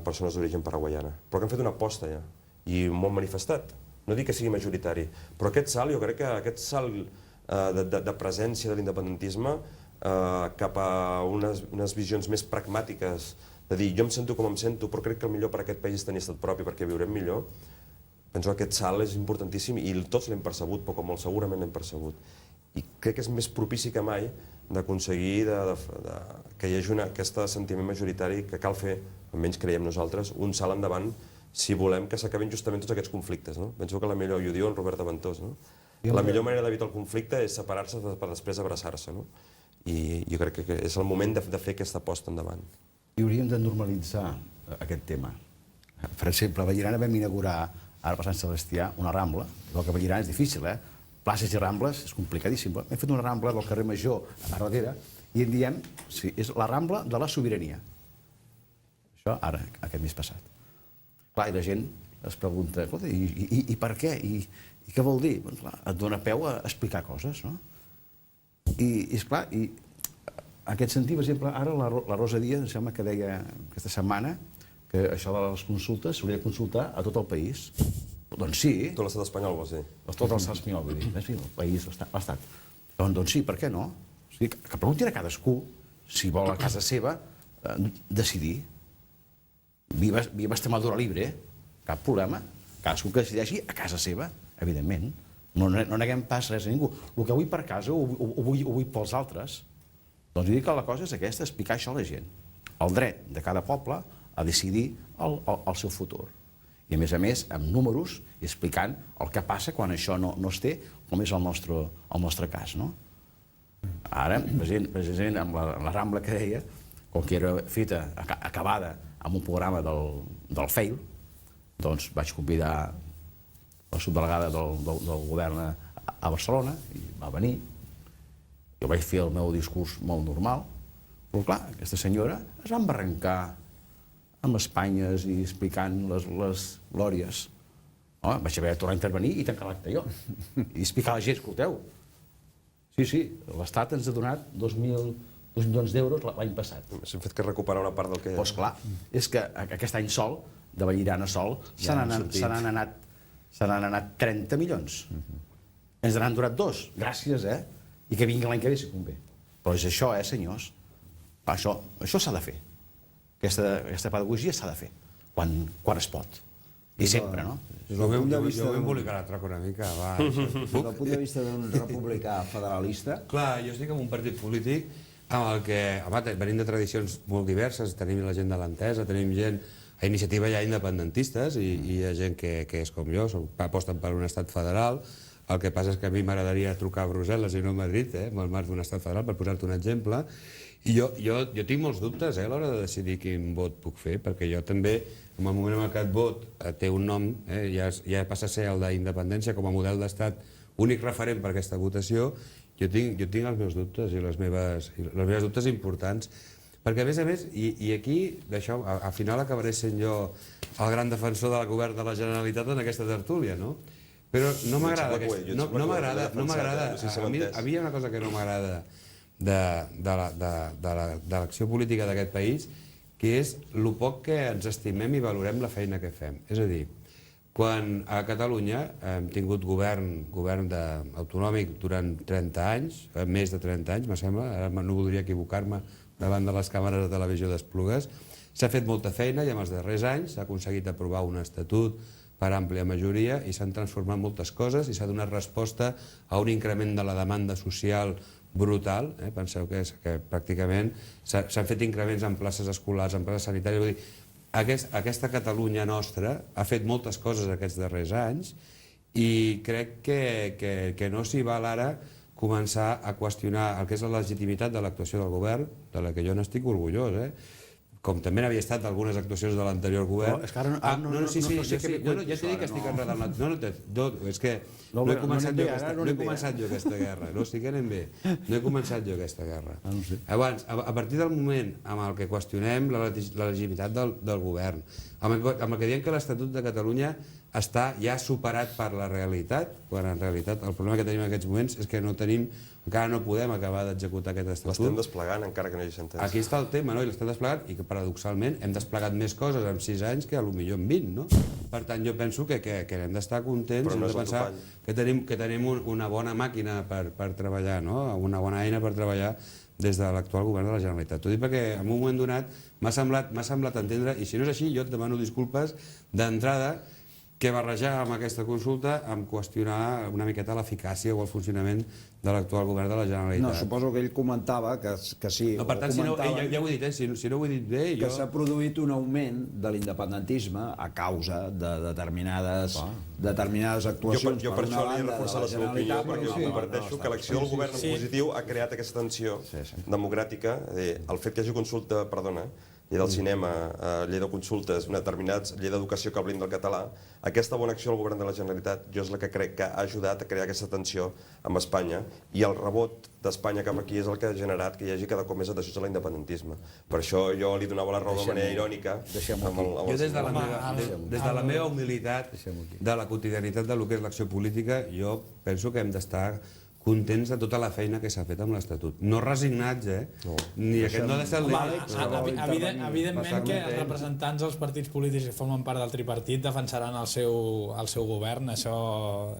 persones d'origen paraguaiana, però que han fet una aposta ja, i m'ho han manifestat. No dic que sigui majoritari, però aquest salt, jo crec que aquest salt de presència de l'independentisme cap a unes visions més pragmàtiques, de dir jo em sento com em sento, però crec que el millor per a aquest país és tenir estat propi perquè viurem millor, penso que aquest salt és importantíssim i tots l'hem percebut, però com molt segurament l'hem percebut. I crec que és més propici que mai d'aconseguir que hi hagi aquest sentiment majoritari que cal fer, almenys creiem nosaltres, un salt endavant si volem que s'acabin justament tots aquests conflictes. Penso que la millor, i ho diu en Robert Aventós, la millor manera d'evitar el conflicte és separar-se per després abraçar-se. I jo crec que és el moment de fer aquesta aposta endavant. I hauríem de normalitzar aquest tema. Per exemple, a Vallirana vam inaugurar, ara per Sant Sebastià, una rambla. Igual que a Vallirana és difícil, places i rambles és complicadíssim. Hem fet una rambla del carrer Major a darrere i en diem, és la rambla de la sobirania. Això ara, aquest mes passat. Clar, i la gent es pregunta, i per què? I què vol dir? Et dona peu a explicar coses, no? I, esclar, en aquest sentit, per exemple, ara la Rosa Díaz, em sembla que deia aquesta setmana que això de les consultes s'hauria de consultar a tot el país. Doncs sí. Tot l'estat espanyol, vols dir? Tot l'estat espanyol, vull dir. El país, l'estat. Doncs sí, per què no? O sigui, que preguntin a cadascú si vol a casa seva decidir. Viva Extremadura Libre, cap problema. Cadascú que decideixi a casa seva, evidentment. No neguem pas res a ningú. El que vull per casa ho vull pels altres. Doncs dic que la cosa és aquesta, explicar això a la gent. El dret de cada poble a decidir el seu futur. I a més, amb números i explicant el que passa quan això no es té, com és el nostre cas. Ara, precisament amb la Rambla que deia, com que era feta, acabada, amb un programa del FEIL, doncs vaig convidar la subdelegada del govern a Barcelona, i va venir. Jo vaig fer el meu discurs molt normal, però clar, aquesta senyora es va embarrancar amb Espanyes i explicant les glòries. Vaig haver de tornar a intervenir i tancar l'acte jo. I explicar a la gent, escolteu, sí, l'Estat ens ha donat 2 milions d'euros l'any passat. Hem fet que recuperar una part del que... Doncs clar, és que aquest any sol, de Vallirana sol, se n'han anat 30 milions. Ens n'han donat 2, gràcies, i que vingui l'any que ve si convé. Però és això, senyors. Això s'ha de fer. Aquesta pedagogia s'ha de fer, quan es pot. I sempre, no? Jo vull embolicar la troca una mica. Des del punt de vista d'un republicà federalista... Clar, jo estic en un partit polític amb el que, home, venim de tradicions molt diverses, tenim la gent de l'Entesa, tenim gent a iniciativa ja independentistes i hi ha gent que és com jo, aposten per un estat federal. El que passa és que a mi m'agradaria trucar a Brussel·les i no a Madrid, amb el marc d'un estat federal, per posar-te un exemple. I jo tinc molts dubtes a l'hora de decidir quin vot puc fer, perquè jo també, en el moment en què et vot té un nom, ja passa a ser el d'independència com a model d'estat únic referent per aquesta votació, jo tinc els meus dubtes i les meves dubtes importants. Perquè, a més, i aquí, d'això, al final acabaré sent jo el gran defensor del govern de la Generalitat en aquesta tertúlia, no? Però no m'agrada, a mi hi ha una cosa que no m'agrada de l'acció política d'aquest país, que és el poc que ens estimem i valorem la feina que fem. És a dir, quan a Catalunya hem tingut govern autonòmic durant 30 anys, més de 30 anys, me sembla, ara no voldria equivocar-me davant de les càmeres de televisió d'Esplugues, s'ha fet molta feina i en els darrers anys s'ha aconseguit aprovar un estatut per àmplia majoria i s'han transformat moltes coses i s'ha donat resposta a un increment de la demanda social brutal. Penseu que pràcticament s'han fet increments en places escolars, en places sanitàries. Vull dir, aquesta Catalunya nostra ha fet moltes coses aquests darrers anys i crec que no s'hi val ara començar a qüestionar el que és la legitimitat de l'actuació del govern, de la que jo n'estic orgullós, com també n'havia estat algunes actuacions de l'anterior govern. És que ara no sé què... Ja t'he dit que estic enredant. No, és que no he començat jo aquesta guerra. No estic anant bé. No he començat jo aquesta guerra. Abans, a partir del moment en què qüestionem la legitimitat del govern, amb el que diem que l'Estatut de Catalunya està ja superat per la realitat, quan en realitat el problema que tenim en aquests moments és que encara no podem acabar d'executar aquest L'estem Estatut. desplegant encara que no hi hagi sentència. Aquí està el tema, no? I l'estem desplegant, i que paradoxalment hem desplegat més coses en 6 anys que potser en 20, no? Per tant, jo penso que hem d'estar contents, Però no hem és de el pensar topall. que tenim una bona màquina per treballar, no? Una bona eina per treballar des de l'actual govern de la Generalitat. T'ho dic perquè en un moment donat m'ha semblat entendre, i si no és així jo et demano disculpes d'entrada, que barrejar amb aquesta consulta amb qüestionar una miqueta l'eficàcia o el funcionament de l'actual govern de la Generalitat. No, suposo que ell comentava que sí. No, per tant, ja ho he dit, si no ho he dit bé... Que s'ha produït un augment de l'independentisme a causa de determinades actuacions Jo per una això li he banda de reforçat la seva opinió, Generalitat, perquè però comparteixo que l'acció del govern en positiu ha creat aquesta tensió democràtica. El fet que hi hagi consulta, llei del cinema, llei de consultes, determinats, llei d'educació que blinda el català, aquesta bona acció del govern de la Generalitat jo és la que crec que ha ajudat a crear aquesta tensió amb Espanya, i el rebot d'Espanya cap aquí és el que ha generat que hi hagi cada cop més adhesions a l'independentisme. Per això jo li donava la raó de manera irònica. Jo des de la meva humilitat de la quotidianitat del que és l'acció política, jo penso que hem d'estar contents de tota la feina que s'ha fet amb l'Estatut. No resignats, Ni aquest no ha de ser el límit. Evidentment que els representants dels partits polítics que formen part del tripartit defensaran el seu govern, això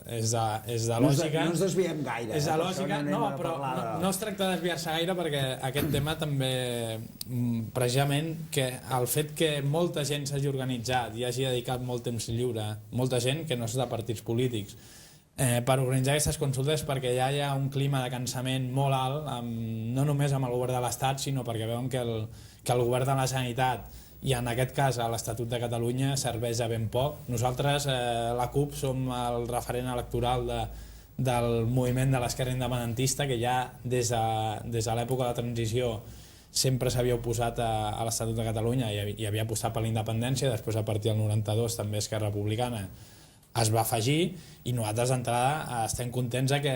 és de lògica. No ens desviem gaire. És de lògica, però no es tracta de desviar-se gaire, perquè aquest tema també, precisament, que el fet que molta gent s'hagi organitzat i hagi dedicat molt temps lliure, molta gent que no és de partits polítics, per organitzar aquestes consultes, perquè ja hi ha un clima de cansament molt alt, no només amb el govern de l'Estat, sinó perquè veuen que el govern de la Generalitat, i en aquest cas l'Estatut de Catalunya, serveix a ben poc. Nosaltres, la CUP, som el referent electoral del moviment de l'esquerra independentista, que ja des de l'època de la transició sempre s'havia oposat a l'Estatut de Catalunya i havia apostat per la independència. Després, a partir del 92, també Esquerra Republicana es va afegir, i nosaltres d'entrada estem contents que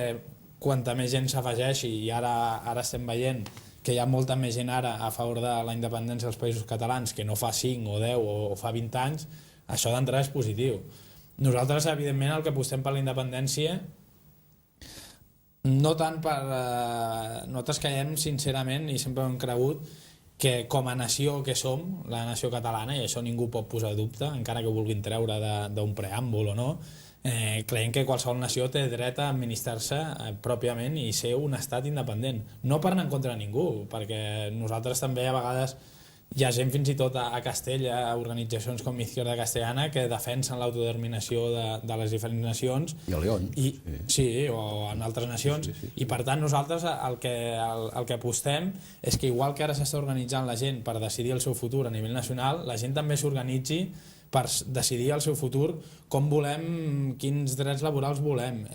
quanta més gent s'afegeixi, i ara estem veient que hi ha molta més gent ara a favor de la independència dels països catalans que no fa 5 o 10 o fa 20 anys, això d'entrada és positiu. Nosaltres, evidentment, el que apostem per la independència, no tant per... Nosaltres creiem, sincerament, i sempre hem cregut, que com a nació que som, la nació catalana, i això ningú pot posar dubte, encara que ho vulguin treure d'un preàmbul o no, creiem que qualsevol nació té dret a administrar-se pròpiament i ser un estat independent. No per anar en contra de ningú, perquè nosaltres també a vegades hi ha gent fins i tot a Castella, a organitzacions com Izquierda Castellana, que defensen l'autodeterminació de les diferents nacions. I a León. Sí, o en altres nacions. I per tant nosaltres el que apostem és que, igual que ara s'està organitzant la gent per decidir el seu futur a nivell nacional, la gent també s'organitzi per decidir el seu futur, com volem, quins drets laborals volem,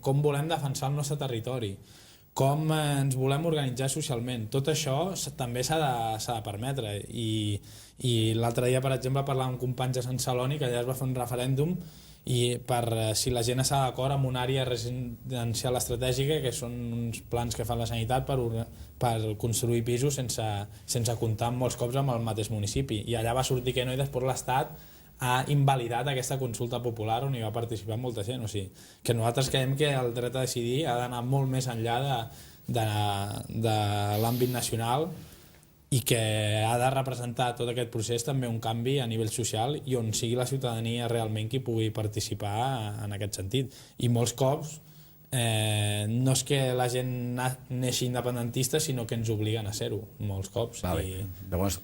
com volem defensar el nostre territori, com ens volem organitzar socialment. Tot això també s'ha de permetre, i l'altre dia, per exemple, parlava amb companys de Sant Celoni, que allà es va fer un referèndum i per si la gent està d'acord amb una àrea residencial estratègica, que són uns plans que fa la Generalitat per construir pisos sense comptar molts cops amb el mateix municipi, i allà va sortir que no, i després l'Estat ha invalidat aquesta consulta popular on hi va participar molta gent. O sigui, que nosaltres creiem que el dret a decidir ha d'anar molt més enllà de l'àmbit nacional, i que ha de representar tot aquest procés també un canvi a nivell social, i on sigui la ciutadania realment qui pugui participar en aquest sentit. I molts cops no és que la gent neixi independentista, sinó que ens obliguen a ser-ho molts cops. Llavors,